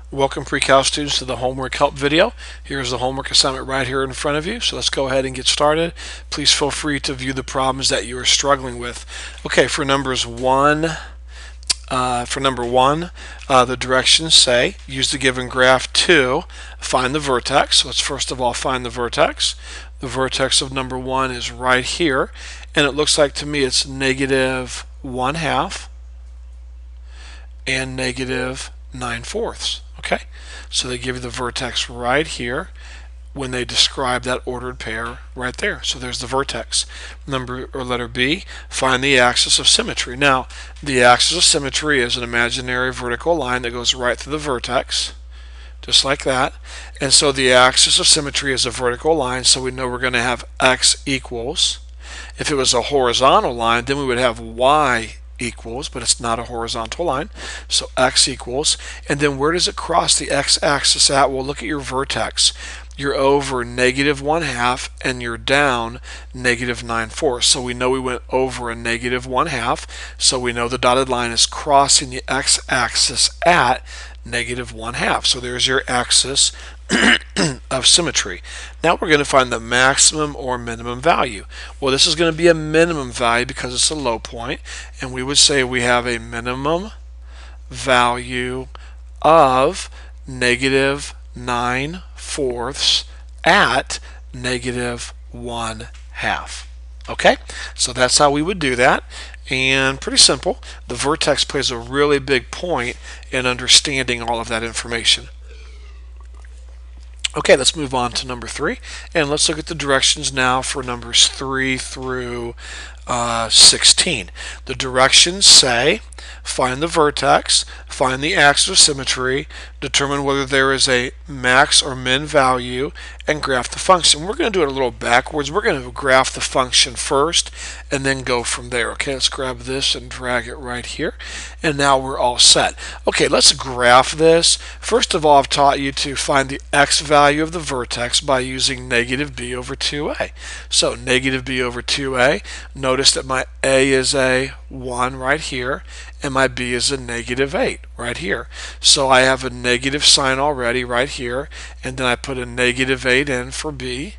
Welcome pre-cal students to the homework help video. Here's the homework assignment right here in front of you. So let's go ahead and get started. Please feel free to view the problems that you are struggling with. Okay, for number one, the directions say use the given graph to find the vertex. So let's first of all find the vertex. The vertex of number one is right here, and it looks like to me it's negative 1/2 and negative 9/4. Okay, so they give you the vertex right here when they describe that ordered pair right there. So there's the vertex. Letter B, find the axis of symmetry. Now, the axis of symmetry is an imaginary vertical line that goes right through the vertex, just like that. And so the axis of symmetry is a vertical line, so we know we're going to have x equals. If it was a horizontal line, then we would have y equals, but it's not a horizontal line, so x equals. And then where does it cross the x-axis at? Well, look at your vertex. You're over negative 1/2 and you're down negative 9/4. So we know we went over a negative 1/2, so we know the dotted line is crossing the x-axis at negative 1/2. So there's your axis of symmetry. Now we're going to find the maximum or minimum value. Well, this is going to be a minimum value because it's a low point, and we would say we have a minimum value of negative 9/4 at negative 1/2. Okay, so that's how we would do that. And pretty simple. The vertex plays a really big point in understanding all of that information. Okay, let's move on to number 3, and let's look at the directions now for numbers 3 through 16. The directions say find the vertex, find the axis of symmetry, determine whether there is a max or min value, and graph the function. We're going to do it a little backwards. We're going to graph the function first and then go from there. Okay, let's grab this and drag it right here, and now we're all set. Okay, let's graph this. First of all, I've taught you to find the x value of the vertex by using negative b over 2a. So negative b over 2a, notice that my a is a 1 right here, and my b is a negative 8 right here. So I have a negative sign already right here, and then I put a negative 8 in for b.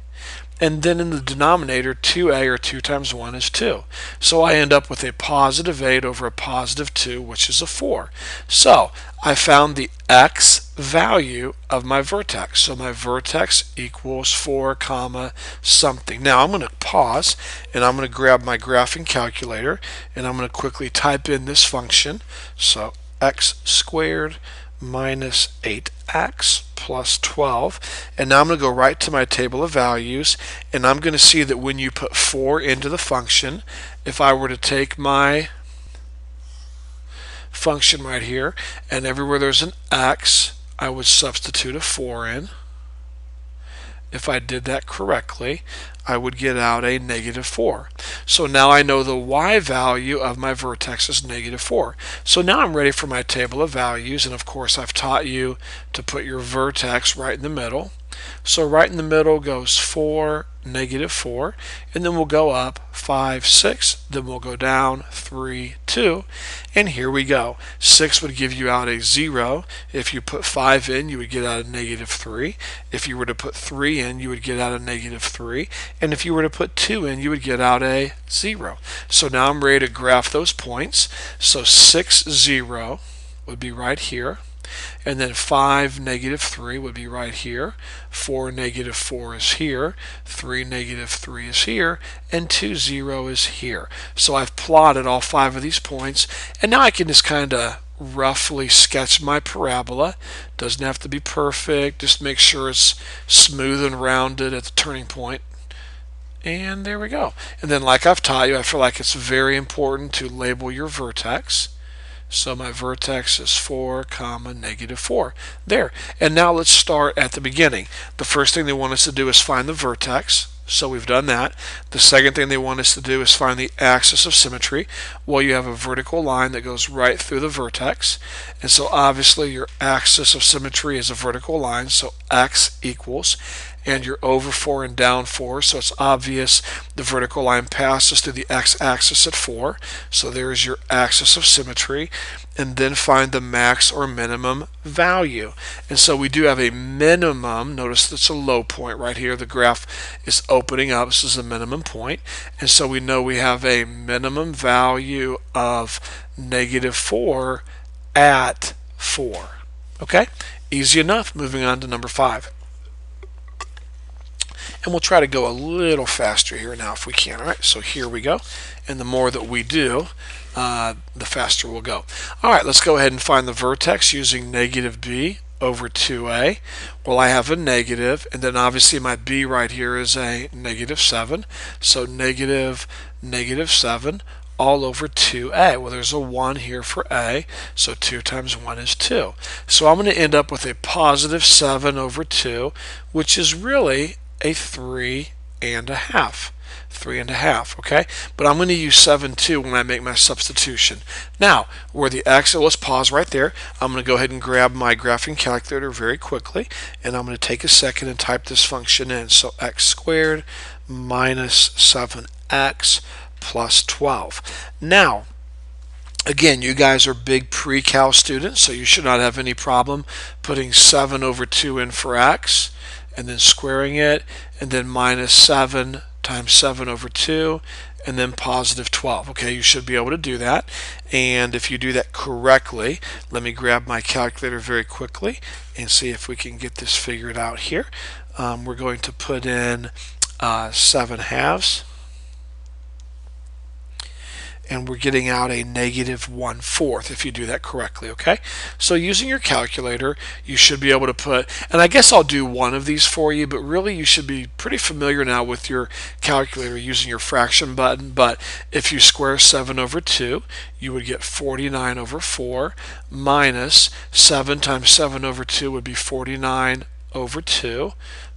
And then in the denominator, 2a, or 2 times 1, is 2. So I end up with a positive 8 over a positive 2, which is a 4. So I found the x value of my vertex. So my vertex equals 4 comma something. Now I'm going to pause, and I'm going to grab my graphing calculator, and I'm going to quickly type in this function. So x squared minus 8x plus 12, and now I'm going to go right to my table of values, and I'm going to see that when you put 4 into the function, if I were to take my function right here, and everywhere there's an x, I would substitute a 4 in. If I did that correctly, I would get out a negative 4. So now I know the y value of my vertex is negative 4. So now I'm ready for my table of values, and of course I've taught you to put your vertex right in the middle. So right in the middle goes 4, negative 4, and then we'll go up 5, 6, then we'll go down 3, 2, and here we go. 6 would give you out a 0. If you put 5 in, you would get out a negative 3. If you were to put 3 in, you would get out a negative 3. And if you were to put 2 in, you would get out a 0. So now I'm ready to graph those points. So 6, 0 would be right here. And then 5, negative 3 would be right here. 4, negative 4 is here. 3, negative 3 is here. And 2, 0 is here. So I've plotted all 5 of these points. And now I can just kind of roughly sketch my parabola. Doesn't have to be perfect. Just make sure it's smooth and rounded at the turning point. And there we go. And then, like I've taught you, I feel like it's very important to label your vertex. So my vertex is 4 comma negative 4. There. And now let's start at the beginning. The first thing they want us to do is find the vertex. So we've done that. The second thing they want us to do is find the axis of symmetry. Well, you have a vertical line that goes right through the vertex. And so obviously your axis of symmetry is a vertical line, so x equals. and you're over 4 and down 4, so it's obvious the vertical line passes through the x-axis at 4. So there's your axis of symmetry, and then find the max or minimum value. And so we do have a minimum. Notice that's a low point right here. The graph is opening up. This is a minimum point, and so we know we have a minimum value of -4 at 4. Okay, easy enough. Moving on to number 5. And we'll try to go a little faster here now if we can. All right, so here we go. And the more that we do, the faster we'll go. All right, let's go ahead and find the vertex using -b over 2a. Well, I have a negative, and then obviously my b right here is a -7. So -7 all over 2a. Well, there's a 1 here for a, so 2 times 1 is 2. So I'm going to end up with a +7 over 2, which is really a 3.5. 3.5, okay? But I'm going to use 7 too when I make my substitution. Now, where the x, let's pause right there. I'm going to go ahead and grab my graphing calculator very quickly, and I'm going to take a second and type this function in. So x squared minus 7x plus 12. Now, again, you guys are big pre-cal students, so you should not have any problem putting 7 over 2 in for x, and then squaring it, and then minus 7 times 7 over 2, and then positive 12. Okay, you should be able to do that. And if you do that correctly, let me grab my calculator very quickly and see if we can get this figured out here. We're going to put in 7 halves. And we're getting out a -1/4 if you do that correctly, okay? So using your calculator, you should be able to put, and I guess I'll do one of these for you, but really you should be pretty familiar now with your calculator using your fraction button. But if you square 7 over 2, you would get 49 over 4 minus 7 times 7 over 2 would be 49 over 2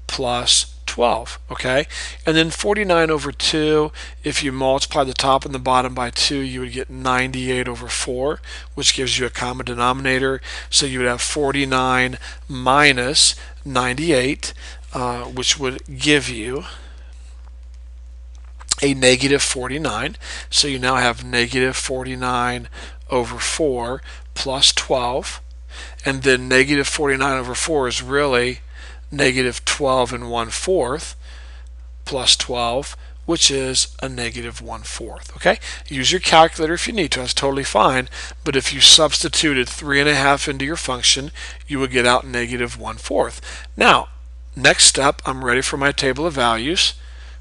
plus 12, okay? And then 49 over 2, if you multiply the top and the bottom by 2, you would get 98 over 4, which gives you a common denominator. So you would have 49 minus 98, which would give you a -49. So you now have -49 over 4 plus 12. And then -49 over 4 is really -12 1/4 plus 12, which is a -1/4. Okay, use your calculator if you need to. That's totally fine. But if you substituted 3.5 into your function, you would get out -1/4. Now, next step, I'm ready for my table of values.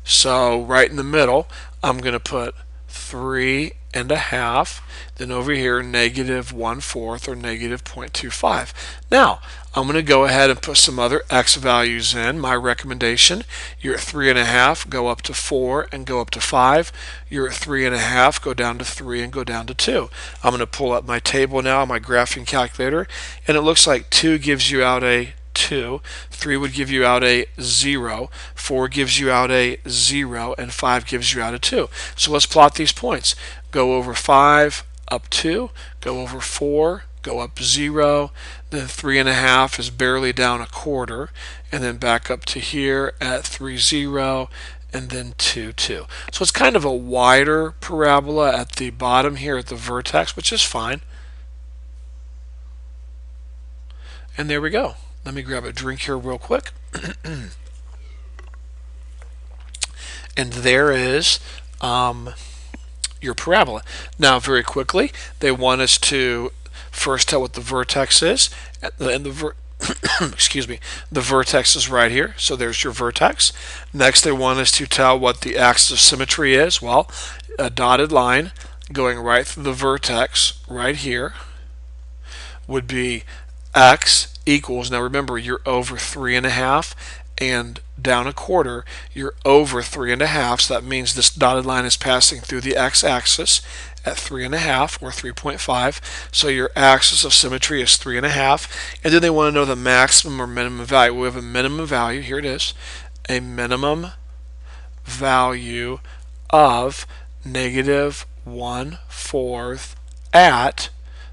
So right in the middle, I'm going to put 3.5. Then over here, -1/4 or -0.25. Now, I'm going to go ahead and put some other x values in. My recommendation, you're at 3.5, go up to 4 and go up to 5. You're at 3.5, go down to 3 and go down to 2. I'm going to pull up my table now, my graphing calculator, and it looks like 2 gives you out a 2, 3 would give you out a 0, 4 gives you out a 0, and 5 gives you out a 2. So let's plot these points. Go over 5, up 2, go over 4, go up 0, then 3.5 is barely down a quarter, and then back up to here at 3, 0, and then 2, 2. So it's kind of a wider parabola at the bottom here at the vertex, which is fine. And there we go. Let me grab a drink here real quick. And there is your parabola. Now, very quickly, they want us to first tell what the vertex is, and excuse me, the vertex is right here, so there's your vertex. Next, they want us to tell what the axis of symmetry is. Well, a dotted line going right through the vertex right here would be x equals, now remember, you're over 3.5 and down a quarter, you're over 3.5, so that means this dotted line is passing through the x-axis at 3.5 or 3.5, so your axis of symmetry is 3.5. And then they want to know the maximum or minimum value. We have a minimum value, here it is, a minimum value of -1/4 at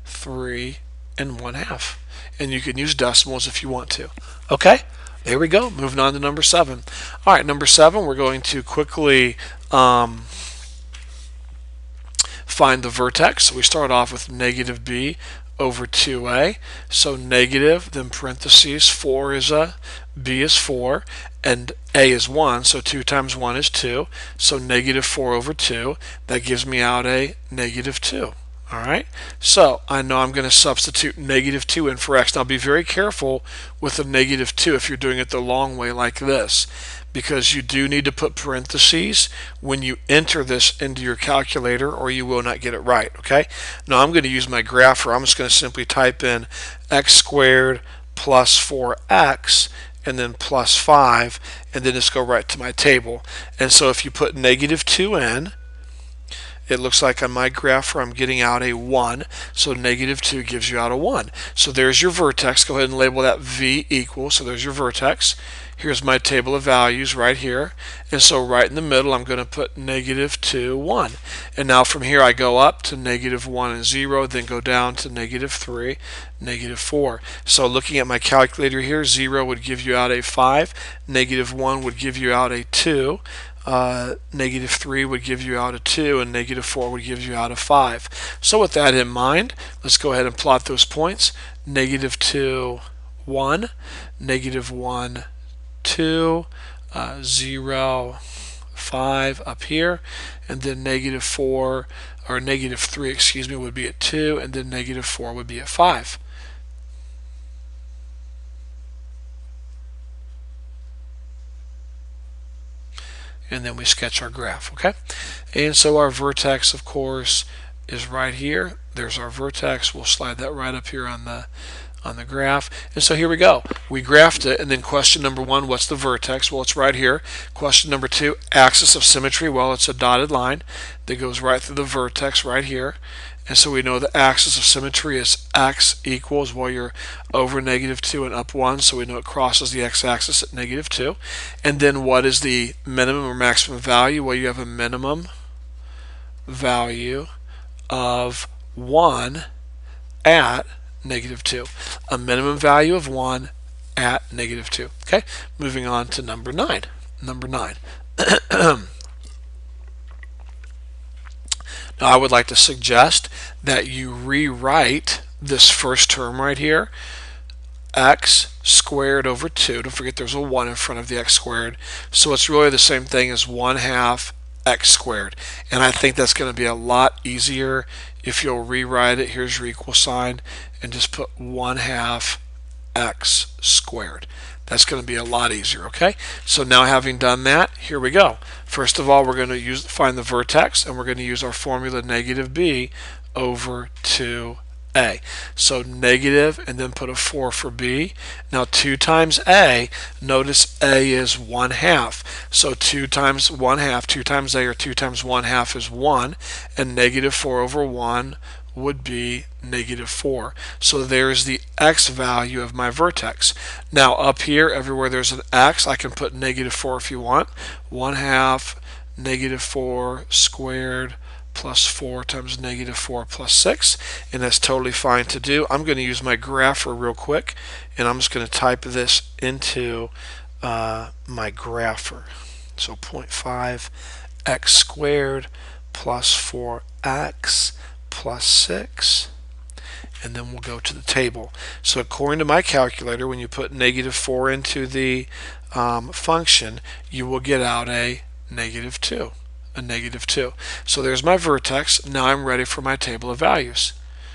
3.5. And you can use decimals if you want to. Okay? There we go. Moving on to number 7. All right, number 7, we're going to quickly find the vertex. So we start off with negative b over 2a. So negative, then parentheses, 4 is b is 4, and a is 1. So 2 times 1 is 2. So negative 4 over 2. That gives me out a negative 2. All right, so I know I'm going to substitute negative 2 in for x. Now be very careful with a negative 2 if you're doing it the long way like this, because you do need to put parentheses when you enter this into your calculator or you will not get it right, okay? Now I'm going to use my grapher. I'm just going to simply type in x squared plus 4x and then plus 5, and then just go right to my table. And so if you put negative 2 in, it looks like on my graph where I'm getting out a 1, so negative 2 gives you out a 1. So there's your vertex. Go ahead and label that V equal. So there's your vertex. Here's my table of values right here. And so right in the middle, I'm going to put negative 2, 1. And now from here, I go up to negative 1 and 0, then go down to negative 3, negative 4. So looking at my calculator here, 0 would give you out a 5, negative 1 would give you out a 2. Negative 3 would give you out a 2, and negative 4 would give you out a 5. So with that in mind, let's go ahead and plot those points. Negative 2, 1, negative 1, 2, 0, 5 up here, and then negative 4, or negative 3, excuse me, would be at 2, and then negative 4 would be at 5. And then we sketch our graph, okay? And so our vertex, of course, is right here. There's our vertex. We'll slide that right up here on the graph. And so here we go. We graphed it, and then question number 1, what's the vertex? Well, it's right here. Question number 2, axis of symmetry. Well, it's a dotted line that goes right through the vertex right here. And so we know the axis of symmetry is x equals, well, you're over negative 2 and up 1, so we know it crosses the x-axis at negative 2. And then what is the minimum or maximum value? Well, you have a minimum value of 1 at negative 2. A minimum value of 1 at negative 2. Okay, moving on to number 9. Number 9. Now, I would like to suggest that you rewrite this first term right here, x squared over 2. Don't forget there's a 1 in front of the x squared. So it's really the same thing as 1/2 x squared. And I think that's going to be a lot easier if you'll rewrite it. Here's your equal sign and just put 1/2 x squared. That's going to be a lot easier, okay? So now having done that, here we go. First of all, we're going to find the vertex, and we're going to use our formula negative b over 2a. So negative, and then put a 4 for b. Now 2 times a, notice a is 1/2. So 2 times 1/2, 2 times a, or 2 times 1/2 is 1, and negative 4 over 1 would be negative 4. So there's the x value of my vertex. Now up here, everywhere there's an x, I can put negative 4 if you want. 1/2 negative 4 squared plus 4 times negative 4 plus 6, and that's totally fine to do. I'm going to use my grapher real quick, and I'm just going to type this into my grapher. So 0.5 x squared plus 4x plus 6, and then we'll go to the table. So according to my calculator, when you put negative 4 into the function, you will get out a negative 2. A negative 2. So there's my vertex. Now I'm ready for my table of values.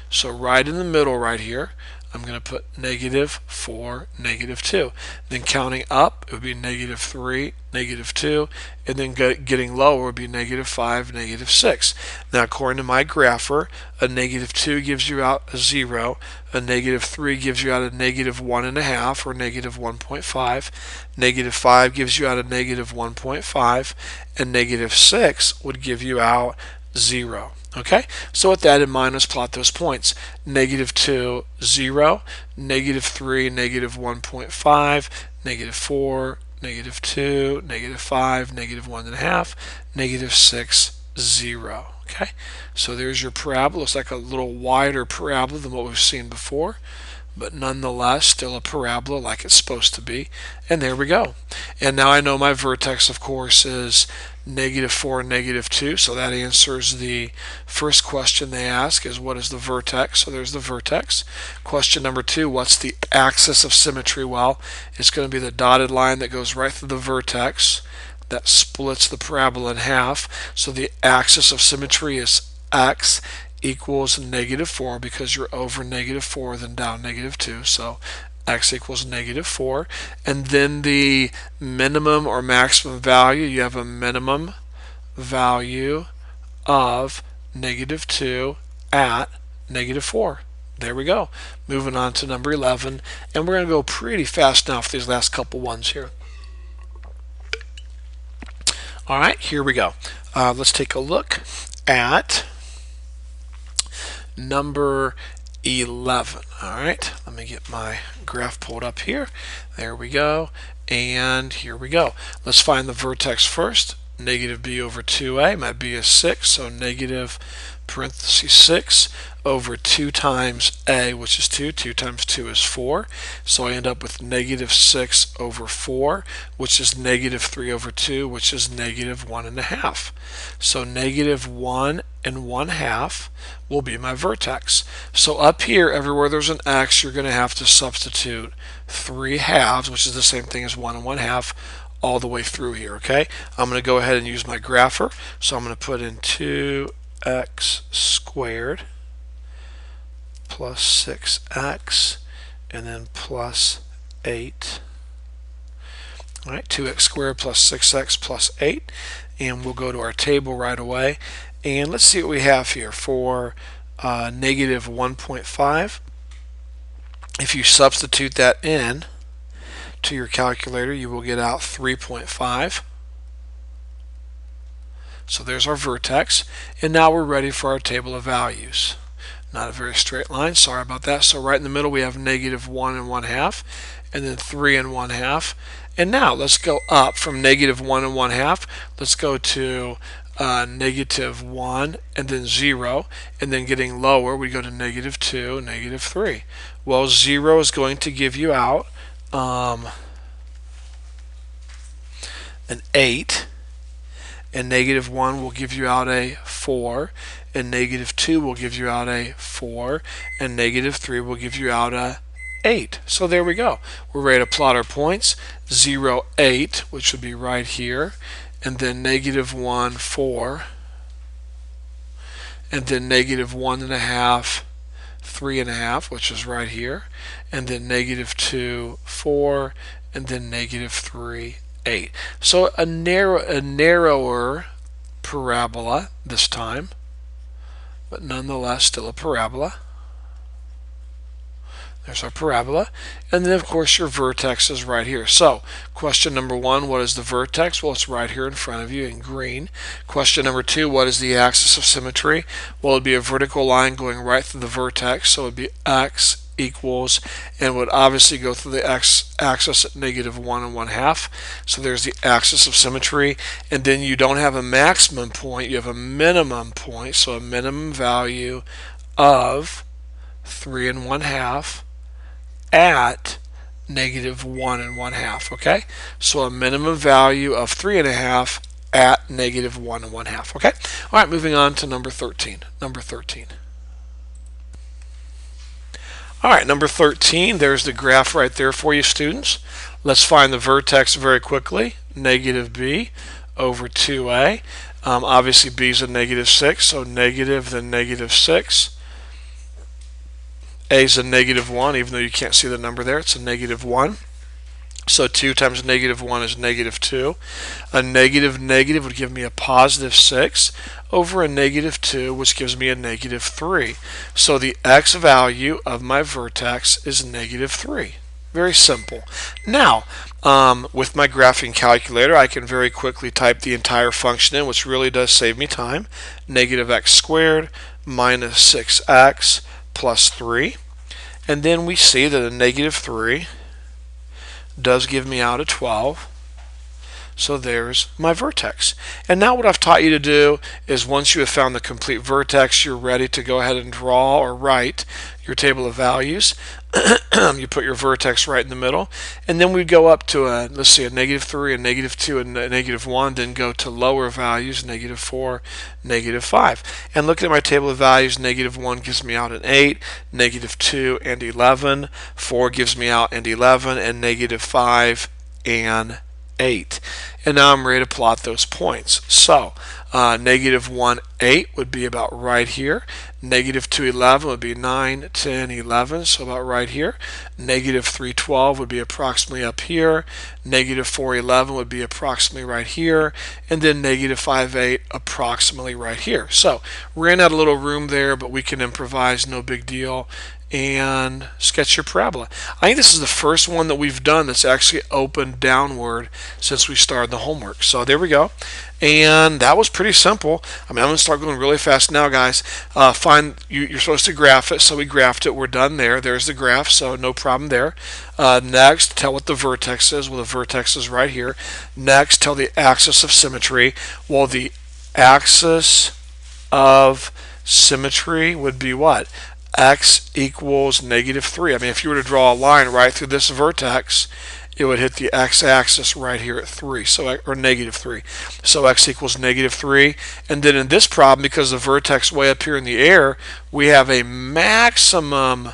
So right in the middle right here, I'm going to put negative 4, negative 2. Then counting up, it would be negative 3, negative 2, and then getting lower would be negative 5, negative 6. Now according to my grapher, a negative 2 gives you out a 0, a negative 3 gives you out a negative 1.5 or negative 1.5, negative 5 gives you out a negative 1.5, and negative 6 would give you out 0. Okay, so with that in mind, let's plot those points. Negative 2, 0, negative 3, negative 1.5, negative 4, negative 2, negative 5, negative 1.5, negative 6, 0. Okay, so there's your parabola. It's like a little wider parabola than what we've seen before. but nonetheless still a parabola like it's supposed to be. And there we go. And now I know my vertex, of course, is -4 and -2, so that answers the first question they ask, is what is the vertex? So there's the vertex. Question number 2, what's the axis of symmetry? Well, it's going to be the dotted line that goes right through the vertex that splits the parabola in half. So the axis of symmetry is x equals -4, because you're over -4 then down -2, so x equals -4. And then the minimum or maximum value, you have a minimum value of -2 at -4. There we go. Moving on to number 11, and we're going to go pretty fast now for these last couple ones here. All right, here we go. Let's take a look at number 11. All right, let me get my graph pulled up here. There we go. And here we go. Let's find the vertex first. -b over 2a. My b is 6, so negative parentheses 6 over 2 times a, which is 2. 2 times 2 is 4. So I end up with -6 over 4, which is -3 over 2, which is -1.5. So -1 1/2 will be my vertex. So up here, everywhere there's an x, you're going to have to substitute 3 halves, which is the same thing as 1 1/2, all the way through here. Okay, I'm going to go ahead and use my grapher. So I'm going to put in 2x squared plus 6x and then plus 8. All right, 2x squared plus 6x plus 8, and we'll go to our table right away. And let's see what we have here for -1.5. If you substitute that in to your calculator, you will get out 3.5. So there's our vertex, and now we're ready for our table of values. Not a very straight line, sorry about that. So right in the middle we have -1 1/2, and then 3 1/2. And now let's go up from -1 1/2. Let's go to -1 and then 0, and then getting lower we go to -2, -3. Well, 0 is going to give you out an 8, and -1 will give you out a 4, and -2 will give you out a 4, and -3 will give you out a 8. So there we go. We're ready to plot our points. 0, 8, which would be right here, and then -1, 4, and then -1 1/2, 3 1/2, which is right here, and then -2, 4, and then -3, 8. So a narrower parabola this time, but nonetheless still a parabola. There's our parabola. And then, of course, your vertex is right here. So, question number 1, what is the vertex? Well, it's right here in front of you in green. Question number 2, what is the axis of symmetry? Well, it would be a vertical line going right through the vertex. So, it would be x equals, and would obviously go through the x-axis at -1 1/2. So, there's the axis of symmetry. And then you don't have a maximum point, you have a minimum point. So, a minimum value of 3 1/2 at -1 1/2. Okay, so a minimum value of 3 1/2 at -1 1/2. Okay, all right, moving on to number 13. All right, number 13, there's the graph right there for you, students. Let's find the vertex very quickly. -b over 2a. Obviously b is a -6, so negative then -6. A is a -1, even though you can't see the number there, it's a -1. So 2 times -1 is -2. A negative would give me a +6 over a -2, which gives me a -3. So the x value of my vertex is -3. Very simple. Now, with my graphing calculator, I can very quickly type the entire function in, which really does save me time. -x squared minus 6x plus 3. And then we see that a -3 does give me out a 12. So there's my vertex. And now what I've taught you to do is once you have found the complete vertex, you're ready to go ahead and draw or write your table of values. You put your vertex right in the middle, and then we go up to a, let's see, a -3, a -2, and a -1, then go to lower values, -4, -5. And looking at my table of values, -1 gives me out an 8, -2 and 11, 4 gives me out and 11, and -5 and 8. And now I'm ready to plot those points. So -1, 8 would be about right here. -2, 11 would be 9, 10, 11, so about right here. -3, 12 would be approximately up here. -4, 11 would be approximately right here. And then -5, 8 approximately right here. So ran out a little room there, but we can improvise, no big deal, and sketch your parabola. I think this is the first one that we've done that's actually open downward since we started the homework. So there we go. And that was pretty simple. I mean, I'm going to start going really fast now, guys. You're supposed to graph it, so we graphed it. We're done there. There's the graph, so no problem there. Next, tell what the vertex is. Well, the vertex is right here. Next, tell the axis of symmetry. Well, the axis of symmetry would be what? X equals -3. I mean, if you were to draw a line right through this vertex, it would hit the x-axis right here at 3, so or -3. So x equals -3. And then in this problem, because the vertex way up here in the air, we have a maximum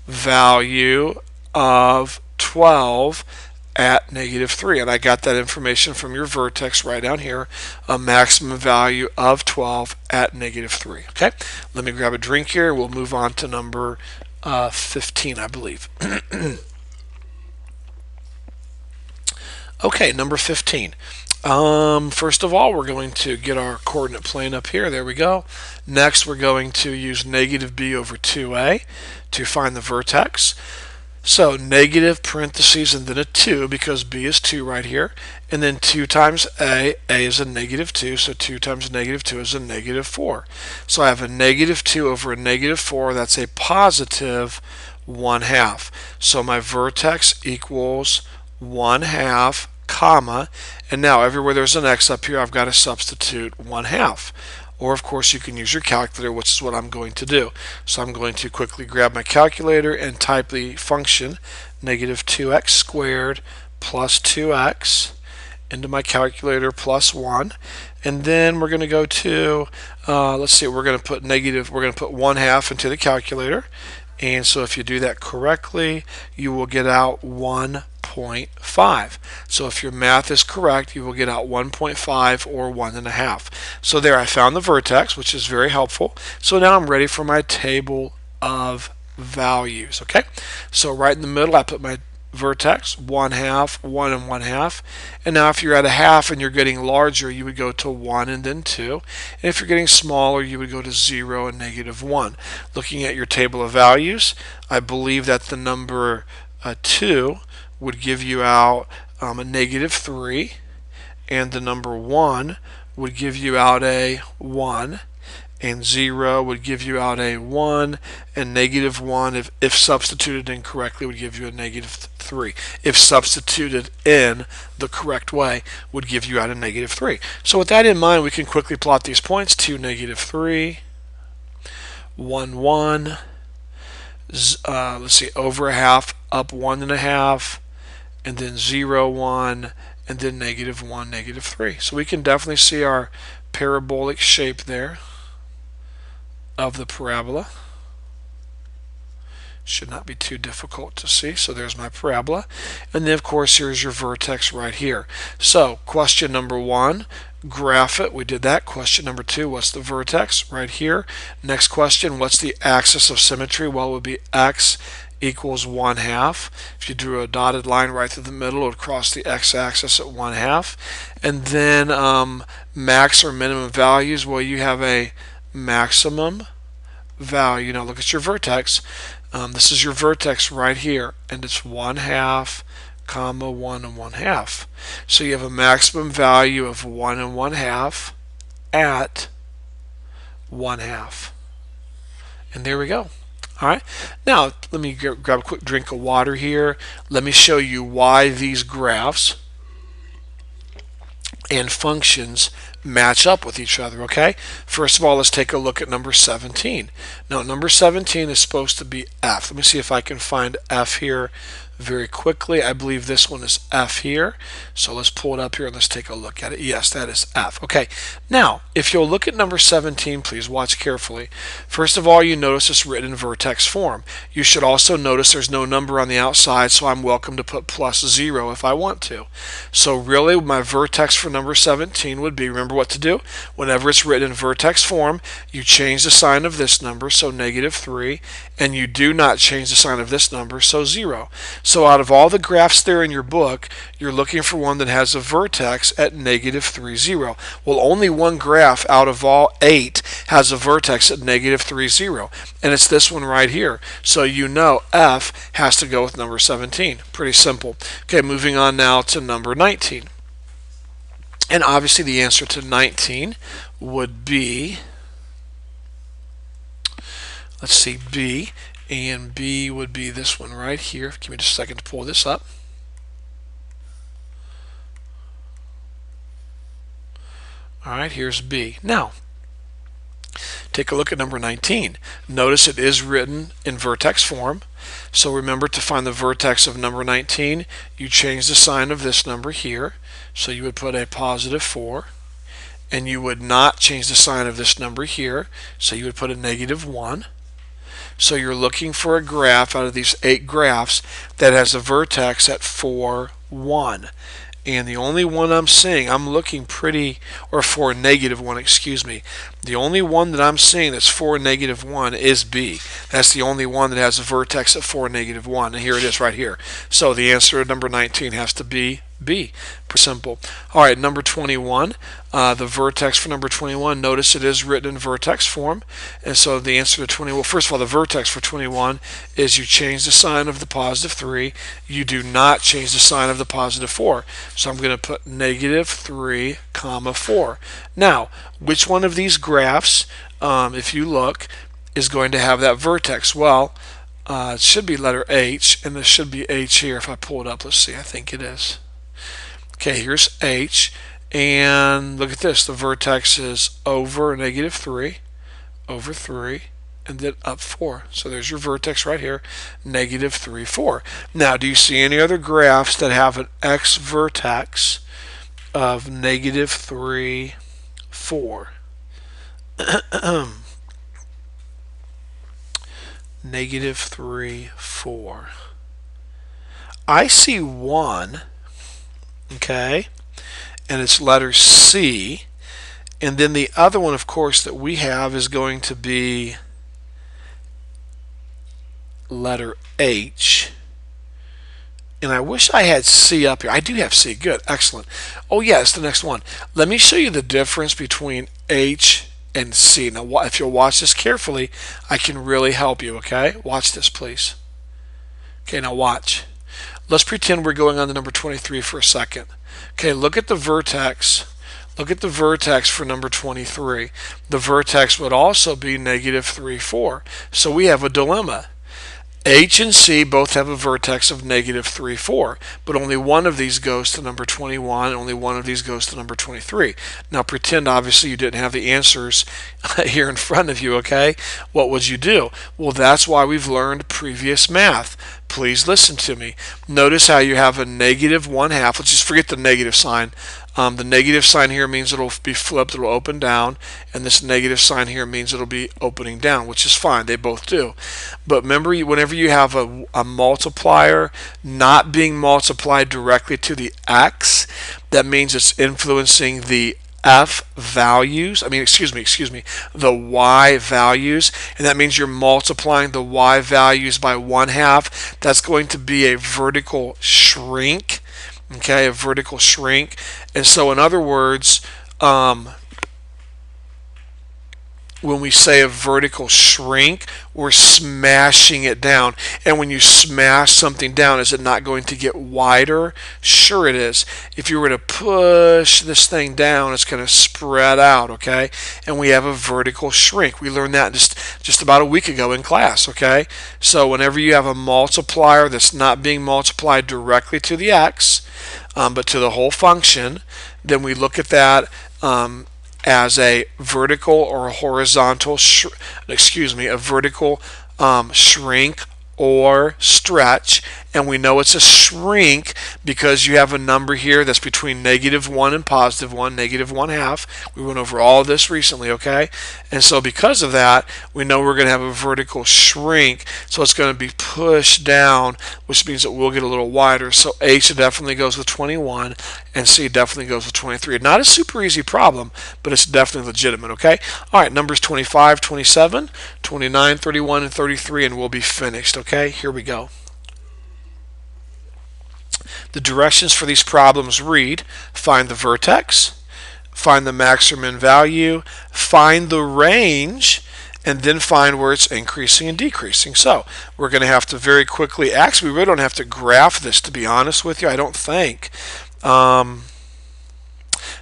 value of 12 at -3, and I got that information from your vertex right down here, a maximum value of 12 at -3. Okay, let me grab a drink here. We'll move on to number 15, I believe. Okay, number 15. First of all, we're going to get our coordinate plane up here. There we go. Next, we're going to use -b over 2a to find the vertex. So negative parentheses and then a 2 because b is 2 right here. And then 2 times a is a -2, so 2 times -2 is a -4. So I have a -2 over a -4, that's a positive 1/2. So my vertex equals 1/2, comma, and now everywhere there's an x up here, I've got to substitute 1/2. Or of course you can use your calculator, which is what I'm going to do. So I'm going to quickly grab my calculator and type the function -2x squared plus 2x into my calculator plus 1. And then we're going to go to, let's see, we're going to put 1/2 into the calculator. And so if you do that correctly, you will get out 1.5. So if your math is correct, you will get out 1.5 or 1.5. So there, I found the vertex, which is very helpful. So now I'm ready for my table of values. Okay, so right in the middle, I put my vertex, 1/2, 1 and 1/2. And now if you're at a half and you're getting larger, you would go to 1 and then 2. And if you're getting smaller, you would go to 0 and -1. Looking at your table of values, I believe that the number 2 would give you out a -3, and the number 1 would give you out a 1, and 0 would give you out a 1, and -1, if substituted incorrectly, would give you a -3. If substituted in the correct way, would give you out a -3. So with that in mind, we can quickly plot these points: 2, -3, 1, 1, let's see, over a half, up 1.5, and then 0, 1, and then -1, -3. So we can definitely see our parabolic shape there of the parabola. Should not be too difficult to see. So there's my parabola. And then of course here's your vertex right here. So question number 1, graph it. We did that. Question number 2, what's the vertex? Right here. Next question, what's the axis of symmetry? Well, it would be x equals 1/2. If you drew a dotted line right through the middle, it would cross the x-axis at 1/2. And then max or minimum values, well, you have a maximum value. Now look at your vertex. This is your vertex right here, and it's 1/2, comma 1 and 1/2. So you have a maximum value of 1 and 1/2 at 1/2. And there we go. All right. Now let me grab a quick drink of water here. Let me show you why these graphs and functions match up with each other, okay? First of all, let's take a look at number 17. Now, number 17 is supposed to be F. Let me see if I can find F here very quickly. I believe this one is F here. So let's pull it up here and let's take a look at it. Yes, that is F. Okay, now, if you'll look at number 17, please watch carefully. First of all, you notice it's written in vertex form. You should also notice there's no number on the outside, so I'm welcome to put +0 if I want to. So really, my vertex for number 17 would be, remember what to do? Whenever it's written in vertex form, you change the sign of this number, so -3, and you do not change the sign of this number, so 0. So out of all the graphs there in your book, you're looking for one that has a vertex at -3,0. Well, only one graph out of all 8 has a vertex at -3,0, and it's this one right here. So you know F has to go with number 17. Pretty simple. Okay, moving on now to number 19. And obviously the answer to 19 would be, let's see, B. And B would be this one right here. Give me just a second to pull this up. All right, here's B. Now, take a look at number 19. Notice it is written in vertex form. So remember, to find the vertex of number 19, you change the sign of this number here. So you would put a +4. And you would not change the sign of this number here. So you would put a -1. So you're looking for a graph out of these 8 graphs that has a vertex at 4, 1. And the only one I'm seeing, I'm looking pretty, or for -1, excuse me. The only one that I'm seeing that's for -1 is B. That's the only one that has a vertex at 4, -1. And here it is right here. So the answer to number 19 has to be B. Pretty simple. All right, number 21. The vertex for number 21, notice it is written in vertex form. And so the answer to 20, well, first of all, the vertex for 21 is you change the sign of the +3. You do not change the sign of the +4. So I'm going to put -3, 4. Now, which one of these graphs, if you look, is going to have that vertex? Well, it should be letter H, and this should be H here. If I pull it up, let's see, I think it is. Okay, here's H, and look at this. The vertex is over -3, over 3, and then up 4. So there's your vertex right here, -3, 4. Now, do you see any other graphs that have an X vertex of -3, 4? -3, 4. I see one. Okay, and it's letter C, and then the other one, of course, that we have is going to be letter H, and I wish I had C up here. I do have C. Good, excellent. Oh yes, the next one. Let me show you the difference between H and C. Now, if you'll watch this carefully, I can really help you. Okay, watch this, please. Okay, now watch. Let's pretend we're going on to number 23 for a second. Okay, look at the vertex. Look at the vertex for number 23. The vertex would also be -3, 4. So we have a dilemma. H and C both have a vertex of -3, 4, but only one of these goes to number 21, and only one of these goes to number 23. Now pretend, obviously, you didn't have the answers here in front of you, okay? What would you do? Well, that's why we've learned previous math. Please listen to me. Notice how you have a -1/2. Let's just forget the negative sign. The negative sign here means it'll be flipped, it'll open down, and this negative sign here means it'll be opening down, which is fine, they both do. But remember, whenever you have a multiplier not being multiplied directly to the x, that means it's influencing the F values, excuse me, the Y values, and that means you're multiplying the Y values by 1/2. That's going to be a vertical shrink. Okay, a vertical shrink. And so in other words, when we say a vertical shrink, we're smashing it down. And when you smash something down, is it not going to get wider? Sure it is. If you were to push this thing down, it's going to spread out, okay? And we have a vertical shrink. We learned that just about a week ago in class, okay? So whenever you have a multiplier that's not being multiplied directly to the x, but to the whole function, then we look at that as a vertical or a horizontal, a vertical shrink or stretch, and we know it's a shrink because you have a number here that's between -1 and +1, -1/2. We went over all of this recently, okay? And so because of that, we know we're going to have a vertical shrink, so it's going to be pushed down, which means it will get a little wider. So H definitely goes with 21, and C definitely goes with 23. Not a super easy problem, but it's definitely legitimate, okay? All right, numbers 25, 27, 29, 31, and 33, and we'll be finished, okay? Here we go. The directions for these problems read: find the vertex, find the maximum value, find the range, and then find where it's increasing and decreasing. So we're going to have to very quickly, actually we really don't have to graph this, to be honest with you, I don't think.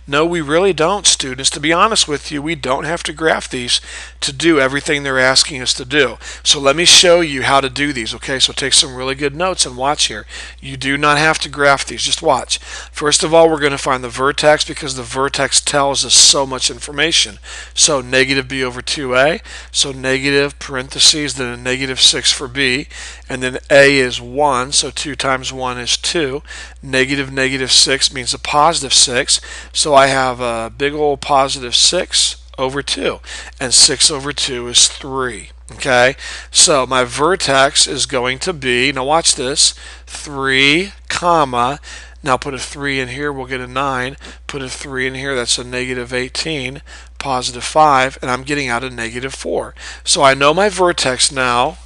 No, we really don't, students. To be honest with you, we don't have to graph these to do everything they're asking us to do. So let me show you how to do these, okay? So take some really good notes and watch here. You do not have to graph these, just watch. First of all, we're going to find the vertex because the vertex tells us so much information. So negative b over 2a, so negative parentheses, then a -6 for b, and then a is 1, so 2 times 1 is 2. Negative -6 means a +6, so I have a big old +6 over 2, and 6 over 2 is 3. Okay, so my vertex is going to be, now watch this, 3 comma, now put a 3 in here, we'll get a 9, put a 3 in here, that's a -18, +5, and I'm getting out a -4. So I know my vertex now,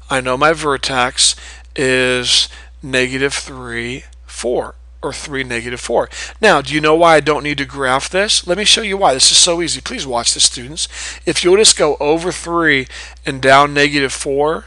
I know my vertex is -3, 4. Or 3, -4. Now, do you know why I don't need to graph this? Let me show you why. This is so easy. Please watch this, students. If you'll just go over 3 and down -4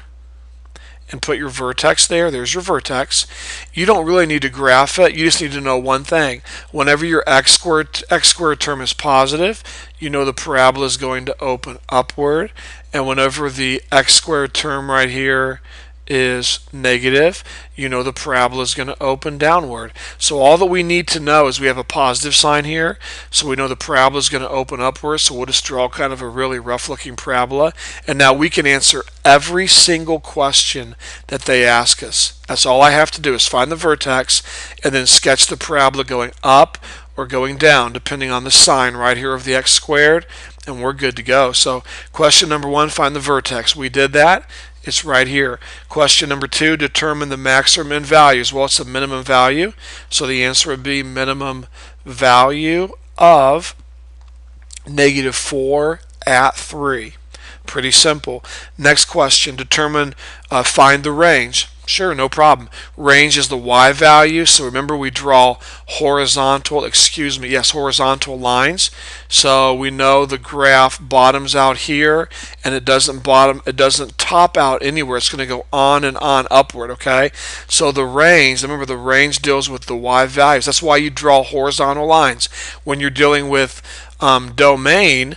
and put your vertex there, there's your vertex. You don't really need to graph it. You just need to know one thing. Whenever your x squared term is positive, you know the parabola is going to open upward. And whenever the x squared term right here is negative, you know the parabola is going to open downward. So all that we need to know is we have a positive sign here, so we know the parabola is going to open upward, so we'll just draw kind of a really rough looking parabola, and now we can answer every single question that they ask us. That's all I have to do is find the vertex and then sketch the parabola going up or going down depending on the sign right here of the x squared, and we're good to go. So question number 1, find the vertex. We did that. It's right here. Question number 2, determine the maximum values. Well, it's a minimum value, so the answer would be minimum value of -4 at 3. Pretty simple. Next question, find the range. Sure, no problem. Range is the y value, so remember we draw horizontal lines. So we know the graph bottoms out here, and it doesn't top out anywhere. It's going to go on and on upward, okay? So the range, remember the range deals with the y values. That's why you draw horizontal lines. When you're dealing with domain,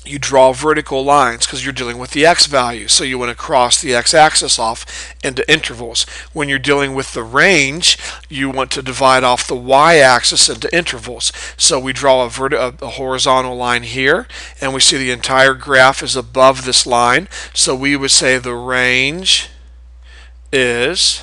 you draw vertical lines because you're dealing with the x value, so you want to cross the x-axis off into intervals. When you're dealing with the range, you want to divide off the y-axis into intervals. So we draw a horizontal line here, and we see the entire graph is above this line, so we would say the range is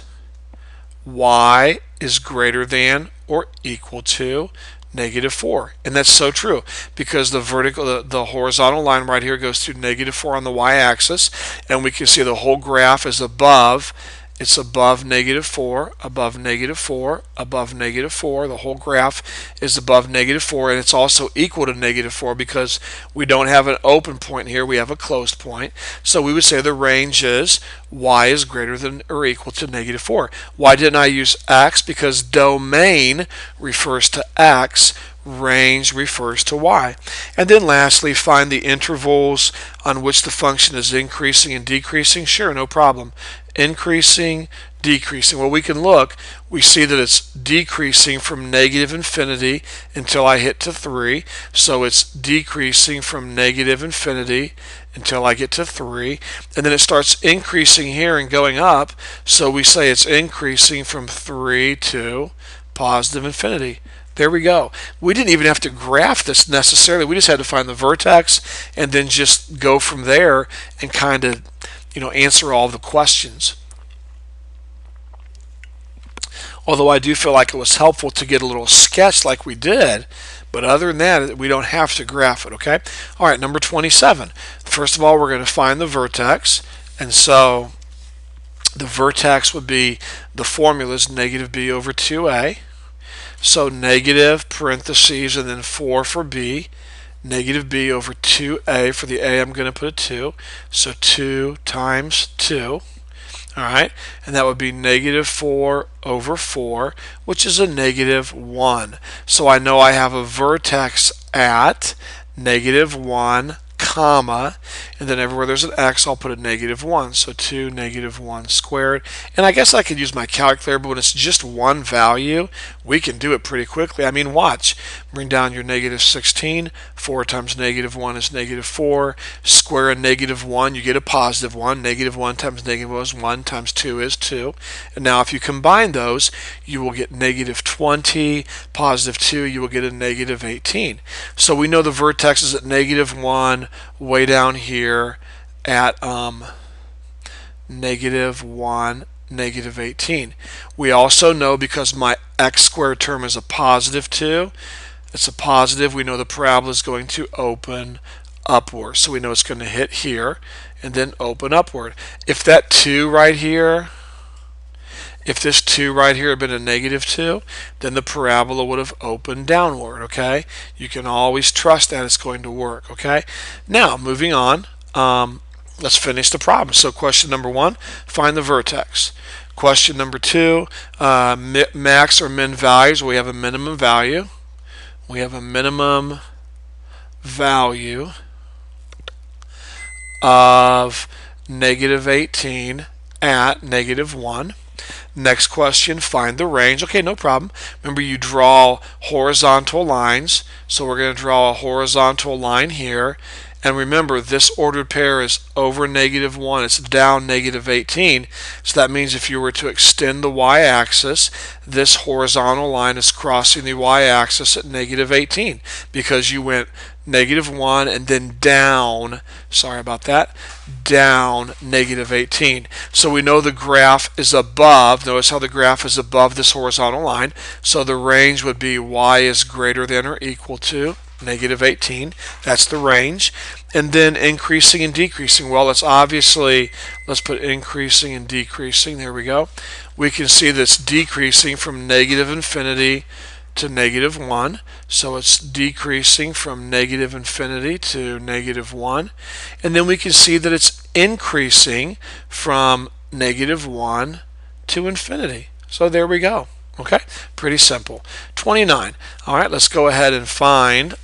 y is greater than or equal to -4, and that's so true because the horizontal line right here goes to -4 on the y-axis, and we can see the whole graph is above. It's above -4, above -4, above -4. The whole graph is above -4, and it's also equal to -4 because we don't have an open point here, we have a closed point. So we would say the range is y is greater than or equal to -4. Why didn't I use x? Because domain refers to x, range refers to y. And then lastly, find the intervals on which the function is increasing and decreasing. Sure, no problem. Increasing, decreasing. Well, we can look. We see that it's decreasing from negative infinity until I hit to 3. So it's decreasing from negative infinity until I get to 3. And then it starts increasing here and going up. So we say it's increasing from 3 to positive infinity. There we go. We didn't even have to graph this necessarily. We just had to find the vertex and then just go from there and kind of, answer all the questions. Although I do feel like it was helpful to get a little sketch like we did, but other than that, we don't have to graph it, okay? All right, number 27. First of all, we're going to find the vertex, and so the vertex would be, the formula is negative b over 2a. So negative parentheses and then 4 for b, negative b over 2a. For the a, I'm going to put a 2. So 2 times 2. All right, and that would be negative 4 over 4, which is a negative 1. So I know I have a vertex at negative 1, comma, and then everywhere there's an x, I'll put a negative 1. So 2 negative 1 squared. And I guess I could use my calculator, but when it's just one value, we can do it pretty quickly. I mean, watch. Bring down your negative 16. 4 times negative 1 is negative 4. Square a negative 1, you get a positive 1. Negative 1 times negative 1 is 1 times 2 is 2. And now if you combine those, you will get negative 20. Positive 2, you will get a negative 18. So we know the vertex is at negative 1, way down here at negative 1, negative 18. We also know, because my x squared term is a positive 2, it's a positive, we know the parabola is going to open upward. So we know it's going to hit here and then open upward. If that 2 right here, if this 2 right here had been a negative 2, then the parabola would have opened downward, okay? You can always trust that it's going to work, okay? Now, moving on, let's finish the problem. So question number 1, find the vertex. Question number 2, max or min values. We have a minimum value. We have a minimum value of negative 18 at negative 1. Next question, find the range. Okay, no problem. Remember, you draw horizontal lines. So we're going to draw a horizontal line here. And remember, this ordered pair is over negative 1. It's down negative 18. So that means if you were to extend the y-axis, this horizontal line is crossing the y-axis at negative 18 because you went negative 1 and then down, sorry about that, down negative 18. So we know the graph is above. Notice how the graph is above this horizontal line. So the range would be y is greater than or equal to negative 18. That's the range. And then increasing and decreasing. Well, it's obviously, let's put increasing and decreasing. There we go. We can see this decreasing from negative infinity to negative 1. So it's decreasing from negative infinity to negative 1. And then we can see that it's increasing from negative 1 to infinity. So there we go. Okay, pretty simple. 29. All right, let's go ahead and find.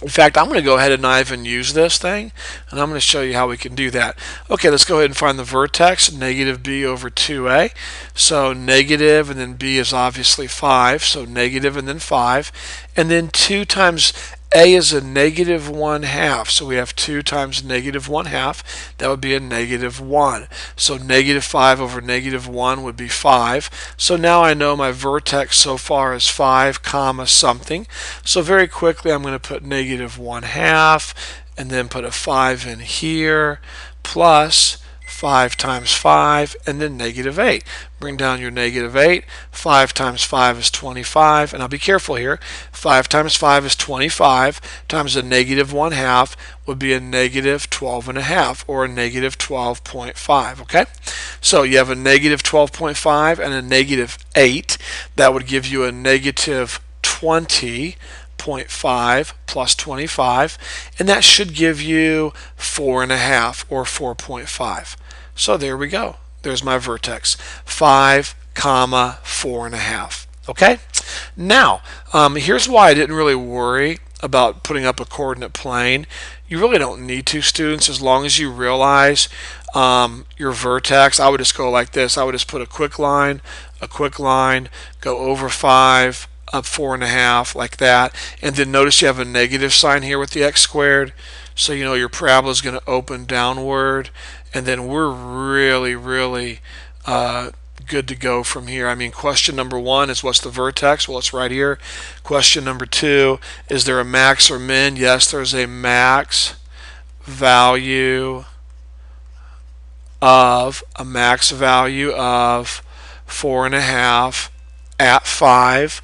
In fact, I'm going to go ahead and not even use this thing, and I'm going to show you how we can do that. Okay, let's go ahead and find the vertex, negative b over 2a. So negative, and then b is obviously 5, so negative and then 5. And then 2 times a is a negative 1/2, so we have 2 times negative 1/2. That would be a negative 1. So negative 5 over negative 1 would be 5. So now I know my vertex so far is 5 comma something. So very quickly I'm going to put negative 1/2 and then put a 5 in here plus 5 times 5 and then negative 8. Bring down your negative 8. 5 times 5 is 25. And I'll be careful here. 5 times 5 is 25 times a negative 1/2 would be a negative 12.5 or a negative 12.5. Okay? So you have a negative 12.5 and a negative 8. That would give you a negative 20.5 plus 25, and that should give you 4.5 or 4.5. So there we go. There's my vertex, 5 comma 4.5. Okay, Now, here's why I didn't really worry about putting up a coordinate plane. You really don't need to, students, as long as you realize your vertex. I would just go like this. I would just put a quick line, go over 5, up 4.5, like that. And then notice you have a negative sign here with the x squared. So you know your parabola is going to open downward. And then we're really good to go from here. I mean, question number 1 is what's the vertex? Well, it's right here. Question number 2, is there a max or min? Yes, there's a max value of 4.5 at 5.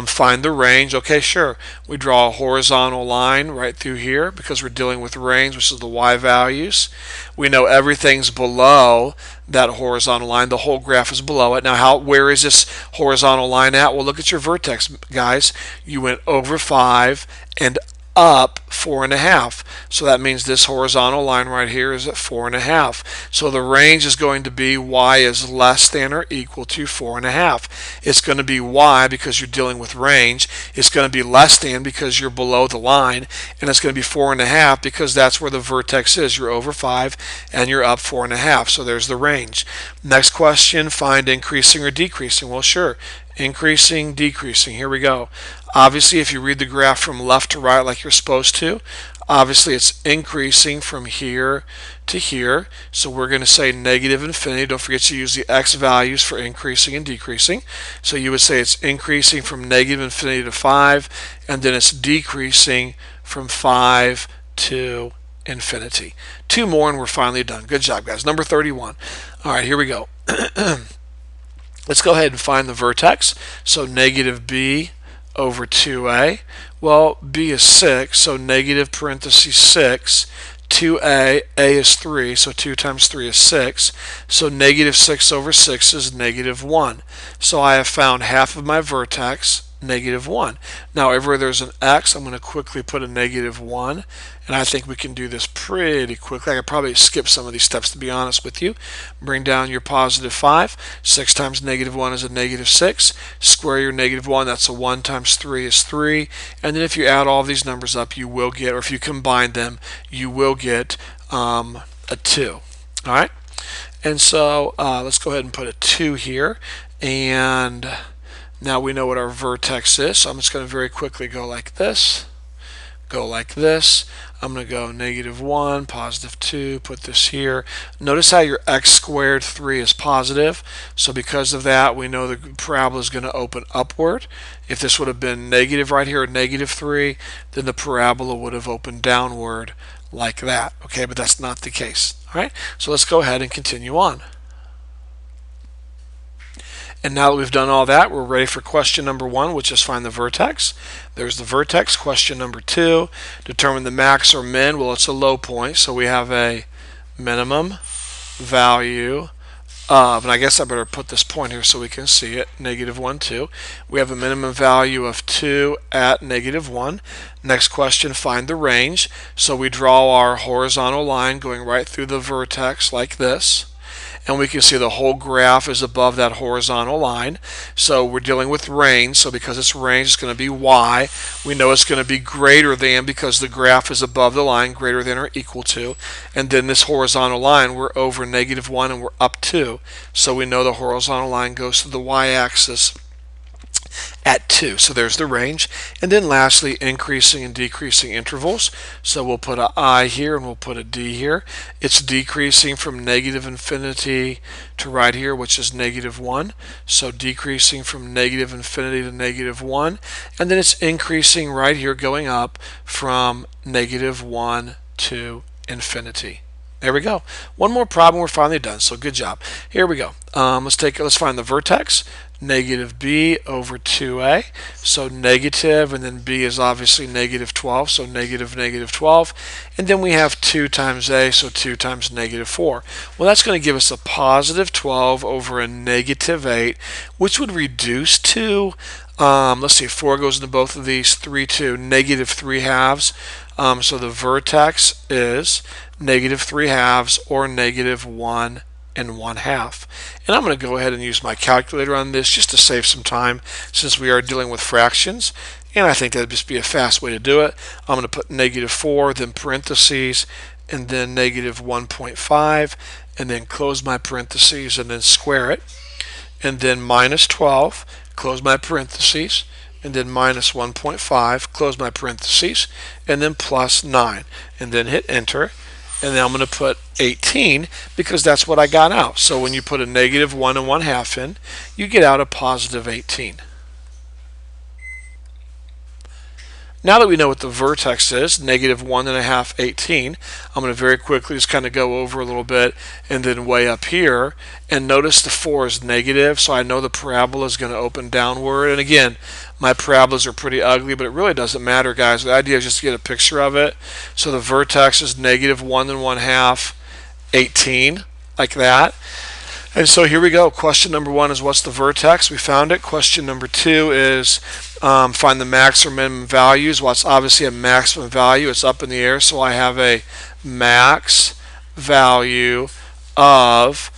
Find the range. Okay, sure. We draw a horizontal line right through here because we're dealing with range, which is the y values. We know everything's below that horizontal line. The whole graph is below it. Now, where is this horizontal line at? Well, look at your vertex, guys. You went over 5 and up 4.5. So that means this horizontal line right here is at 4.5. So the range is going to be y is less than or equal to 4.5. It's going to be y because you're dealing with range. It's going to be less than because you're below the line. And it's going to be 4.5 because that's where the vertex is. You're over 5 and you're up 4.5. So there's the range. Next question, find increasing or decreasing. Well, sure. Increasing, decreasing. Here we go. Obviously, if you read the graph from left to right like you're supposed to, obviously it's increasing from here to here. So we're going to say negative infinity. Don't forget to use the x values for increasing and decreasing. So you would say it's increasing from negative infinity to 5, and then it's decreasing from 5 to infinity. 2 more and we're finally done. Good job, guys. Number 31. All right, here we go. Let's go ahead and find the vertex. So negative b over 2a. Well, b is 6, so negative parentheses 6. 2a, a is 3, so 2 times 3 is 6. So negative 6 over 6 is negative 1. So I have found half of my vertex, negative 1. Now, everywhere there's an x, I'm going to quickly put a negative 1. And I think we can do this pretty quickly. I could probably skip some of these steps, to be honest with you. Bring down your positive 5. 6 times negative 1 is a negative 6. Square your negative 1. That's a 1 times 3 is 3. And then if you add all these numbers up, you will get, or if you combine them, you will get a 2. All right? And so let's go ahead and put a 2 here. And now we know what our vertex is. So I'm just going to very quickly go like this. Go like this. I'm going to go negative 1, positive 2, put this here. Notice how your x squared 3 is positive. So because of that, we know the parabola is going to open upward. If this would have been negative right here, negative 3, then the parabola would have opened downward like that. Okay, but that's not the case. All right, so let's go ahead and continue on. And now that we've done all that, we're ready for question number 1, which is find the vertex. There's the vertex. Question number 2, determine the max or min. Well, it's a low point, so we have a minimum value of, and I guess I better put this point here so we can see it, negative 1, 2. We have a minimum value of 2 at negative 1. Next question, find the range. So we draw our horizontal line going right through the vertex like this. And we can see the whole graph is above that horizontal line. So we're dealing with range. So because it's range, it's going to be y. We know it's going to be greater than because the graph is above the line, greater than or equal to. And then this horizontal line, we're over negative 1 and we're up 2. So we know the horizontal line goes to the y-axis at 2. So there's the range. And then lastly, increasing and decreasing intervals. So we'll put an I here and we'll put a D here. It's decreasing from negative infinity to right here, which is negative 1. So decreasing from negative infinity to negative 1. And then it's increasing right here, going up from negative 1 to infinity. There we go. One more problem, we're finally done. So good job. Here we go. Let's find the vertex. Negative b over 2a. So negative, and then b is obviously negative 12. So negative, negative 12. And then we have 2 times a, so 2 times negative 4. Well, that's going to give us a positive 12 over a negative 8, which would reduce to, let's see, 4 goes into both of these, 3, 2, negative 3 halves. So the vertex is negative 3 halves or negative 1 and 1/2. And I'm going to go ahead and use my calculator on this just to save some time since we are dealing with fractions. And I think that'd just be a fast way to do it. I'm going to put -4, then parentheses, and then -1.5, and then close my parentheses, and then square it. And then -12, close my parentheses, and then -1.5, close my parentheses, and then +9, and then hit enter. And then I'm going to put 18 because that's what I got out. So when you put a -1 and 1/2 in, you get out a +18. Now that we know what the vertex is, -1 1/2, 18, I'm going to very quickly just kind of go over a little bit and then way up here. And notice the 4 is negative, so I know the parabola is going to open downward. And again, my parabolas are pretty ugly, but it really doesn't matter, guys. The idea is just to get a picture of it. So the vertex is -1 and 1/2, 18, like that. And so here we go. Question number 1 is what's the vertex? We found it. Question number 2 is find the max or minimum values. Well, it's obviously a maximum value. It's up in the air, so I have a max value of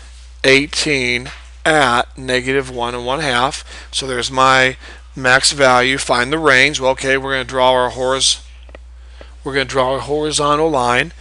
18 at -1 and 1/2. So there's my max value. Find the range. Well, okay, we're going to draw our horizontal line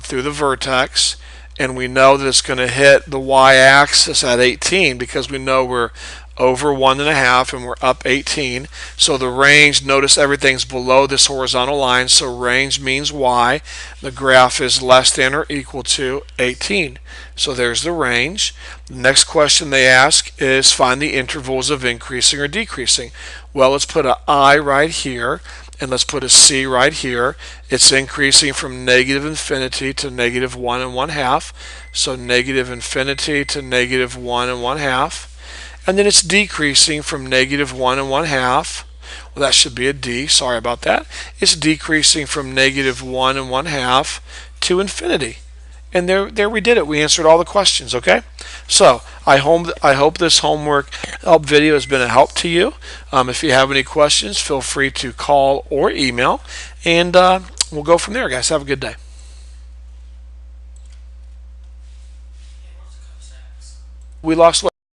through the vertex. And we know that it's going to hit the y-axis at 18 because we know we're over 1 1/2 and we're up 18. So the range, notice everything's below this horizontal line, so range means y. The graph is less than or equal to 18. So there's the range. The next question they ask is find the intervals of increasing or decreasing. Well, let's put an I right here. And let's put a C right here. It's increasing from -infinity to -1 and 1/2. So -infinity to -1 and 1/2. And then it's decreasing from -1 and 1/2. Well, that should be a D. Sorry about that. It's decreasing from -1 and 1/2 to infinity. And there we did it. We answered all the questions, okay? So I hope this homework help video has been a help to you. If you have any questions, feel free to call or email. And we'll go from there, guys. Have a good day. We lost